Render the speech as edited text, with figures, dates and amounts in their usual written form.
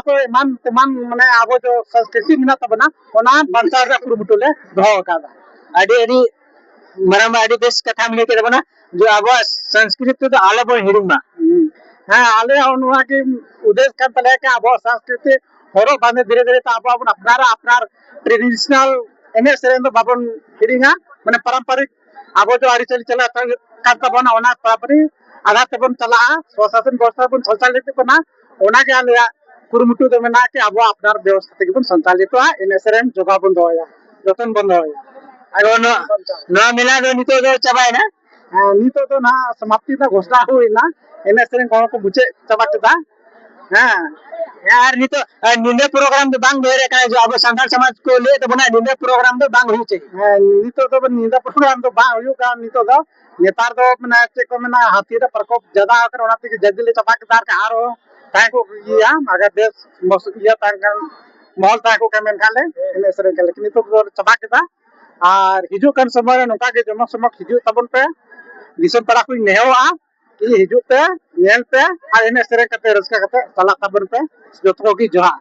को मान तेमान माने आबो जो संस्कृति मिना तबना ओना बंचाव रे कुरुमुटु ले दोहो कादा अड़ी अड़ी मरम अड़ी बेस कथा में के बना जो अब संस्कृति तो आले बो हिड़िमा हाँ आले अनुआ के उद्देश्य kan तले के आबो संस्कृति हरो बांधे धीरे धीरे आबो अपन अपनार ट्रेडिशनल एने सेरेन दो बाबन हिड़िंगा माने पारंपरिक आबो जो आड़ी चली चला kan तबना ओना पारंपरिक आधा तबन चला स्वशासन व्यवस्था बन संचालित बना ओना के आले कुरुमुटु दो मेना के आबो अपनार व्यवस्था ते बन संचालित एने सेरेन जोगा बन दोया जतन बन दोया अरो नो मिला दो नितो दो चबाय ना नितो तो ना समाप्ति दा घोषणा हुई ना एने सेरेन को बुझे चबा केदा हां यार नितो निंदे प्रोग्राम तो बांग दोरे का जो अब संथाल समाज को ले तो बना निंदे प्रोग्राम तो बांग हुई चाहिए नितो तो निंदा प्रोग्राम तो बांग हुई का नितो दो नेतार दो मने चे को मना हाथी दा प्रकोप ज्यादा आकर ओना ते जल्दी ले चबा के दार का हारो ताय को या अगर देश मसुया तांगन महल ताय को कमेन काले एने सेरेन काले नितो तो चबा के दा और हिजु kan समय नोका के जमक समक हिजु तबन पे दिसम पड़ा को नेहवा कि हिजु पे नेल पे और एने सेरेन कते रस्का कते चला तबन पे जतो की जोहा